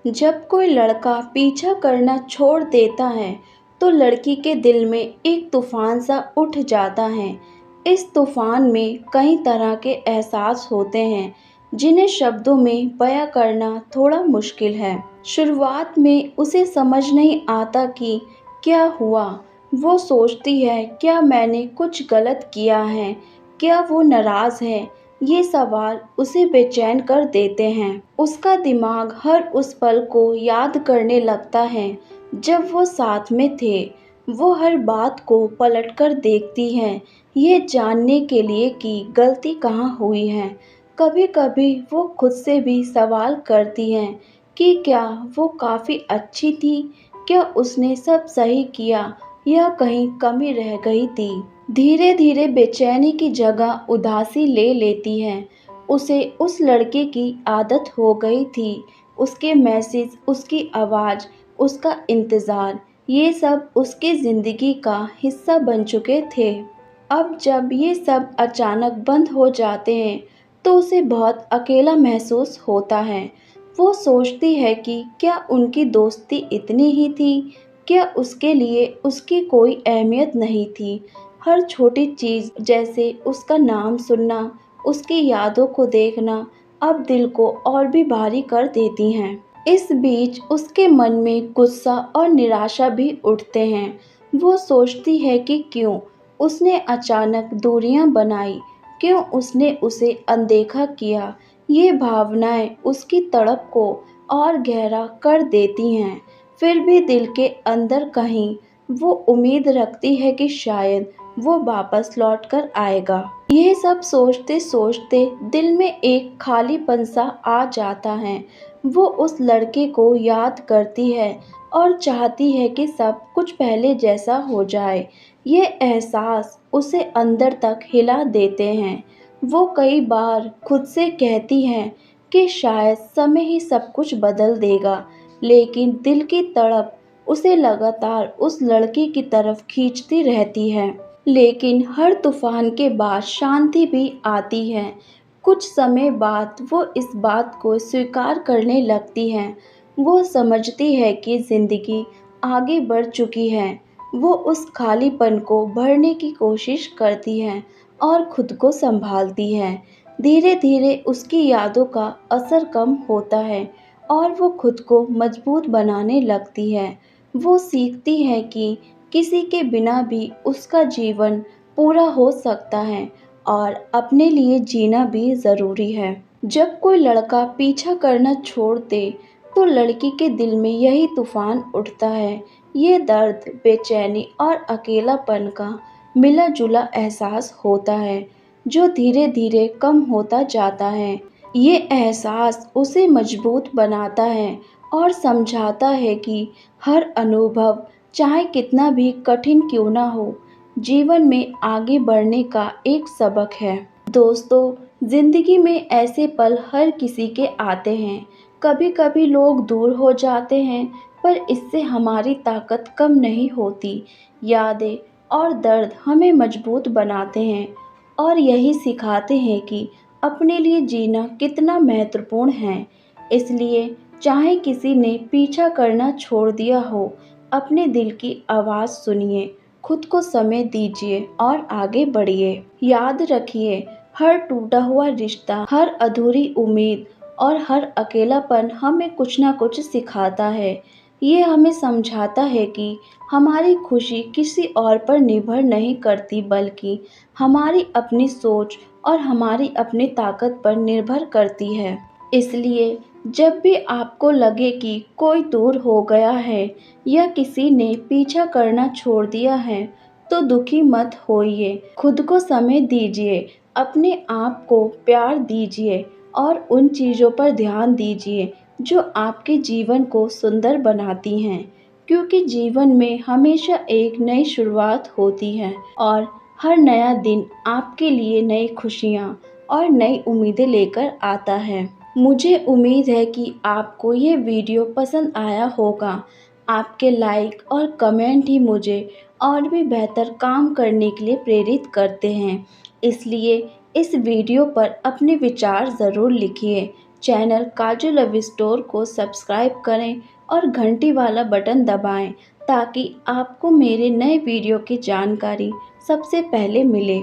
जब कोई लड़का पीछा करना छोड़ देता है तो लड़की के दिल में एक तूफान सा उठ जाता है। इस तूफान में कई तरह के एहसास होते हैं जिन्हें शब्दों में बयां करना थोड़ा मुश्किल है। शुरुआत में उसे समझ नहीं आता कि क्या हुआ। वो सोचती है क्या मैंने कुछ गलत किया है, क्या वो नाराज़ है। ये सवाल उसे बेचैन कर देते हैं। उसका दिमाग हर उस पल को याद करने लगता है जब वो साथ में थे। वो हर बात को पलटकर देखती है, ये जानने के लिए कि गलती कहाँ हुई है। कभी-कभी वो खुद से भी सवाल करती है कि क्या वो काफ़ी अच्छी थी, क्या उसने सब सही किया या कहीं कमी रह गई थी। धीरे-धीरे बेचैनी की जगह उदासी ले लेती है। उसे उस लड़के की आदत हो गई थी। उसके मैसेज, उसकी आवाज़, उसका इंतज़ार, ये सब उसकी ज़िंदगी का हिस्सा बन चुके थे। अब जब ये सब अचानक बंद हो जाते हैं तो उसे बहुत अकेला महसूस होता है। वो सोचती है कि क्या उनकी दोस्ती इतनी ही थी? क्या उसके लिए उसकी कोई अहमियत नहीं थी? हर छोटी चीज़ जैसे उसका नाम सुनना, उसकी यादों को देखना अब दिल को और भी भारी कर देती हैं। इस बीच उसके मन में गुस्सा और निराशा भी उठते हैं। वो सोचती है कि क्यों उसने अचानक दूरियां बनाई, क्यों उसने उसे अनदेखा किया। ये भावनाएं उसकी तड़प को और गहरा कर देती हैं। फिर भी दिल के अंदर कहीं वो उम्मीद रखती है कि शायद वो वापस लौट कर आएगा। यह सब सोचते सोचते दिल में एक खालीपन सा आ जाता है। वो उस लड़के को याद करती है और चाहती है कि सब कुछ पहले जैसा हो जाए। ये एहसास उसे अंदर तक हिला देते हैं। वो कई बार खुद से कहती है कि शायद समय ही सब कुछ बदल देगा, लेकिन दिल की तड़प उसे लगातार उस लड़के की तरफ खींचती रहती है। लेकिन हर तूफान के बाद शांति भी आती है। कुछ समय बाद वो इस बात को स्वीकार करने लगती है। वो समझती है कि ज़िंदगी आगे बढ़ चुकी है। वो उस खालीपन को भरने की कोशिश करती है और खुद को संभालती है। धीरे-धीरे उसकी यादों का असर कम होता है और वो खुद को मजबूत बनाने लगती है। वो सीखती है कि किसी के बिना भी उसका जीवन पूरा हो सकता है और अपने लिए जीना भी ज़रूरी है। जब कोई लड़का पीछा करना छोड़ दे तो लड़की के दिल में यही तूफान उठता है। ये दर्द, बेचैनी और अकेलापन का मिला-जुला एहसास होता है जो धीरे-धीरे कम होता जाता है। ये एहसास उसे मजबूत बनाता है और समझाता है कि हर अनुभव चाहे कितना भी कठिन क्यों ना हो, जीवन में आगे बढ़ने का एक सबक है। दोस्तों, ज़िंदगी में ऐसे पल हर किसी के आते हैं। कभी-कभी लोग दूर हो जाते हैं, पर इससे हमारी ताकत कम नहीं होती। यादें और दर्द हमें मजबूत बनाते हैं और यही सिखाते हैं कि अपने लिए जीना कितना महत्वपूर्ण है। इसलिए चाहे किसी ने पीछा करना छोड़ दिया हो, अपने दिल की आवाज़ सुनिए, खुद को समय दीजिए और आगे बढ़िए। याद रखिए, हर टूटा हुआ रिश्ता, हर अधूरी उम्मीद और हर अकेलापन हमें कुछ ना कुछ सिखाता है। ये हमें समझाता है कि हमारी खुशी किसी और पर निर्भर नहीं करती, बल्कि हमारी अपनी सोच और हमारी अपनी ताकत पर निर्भर करती है। इसलिए जब भी आपको लगे कि कोई दूर हो गया है या किसी ने पीछा करना छोड़ दिया है, तो दुखी मत होइए। खुद को समय दीजिए, अपने आप को प्यार दीजिए और उन चीज़ों पर ध्यान दीजिए जो आपके जीवन को सुंदर बनाती हैं। क्योंकि जीवन में हमेशा एक नई शुरुआत होती है और हर नया दिन आपके लिए नई खुशियाँ और नई उम्मीदें लेकर आता है। मुझे उम्मीद है कि आपको ये वीडियो पसंद आया होगा। आपके लाइक और कमेंट ही मुझे और भी बेहतर काम करने के लिए प्रेरित करते हैं। इसलिए इस वीडियो पर अपने विचार ज़रूर लिखिए। चैनल काजू लव स्टोर को सब्सक्राइब करें और घंटी वाला बटन दबाएं ताकि आपको मेरे नए वीडियो की जानकारी सबसे पहले मिले।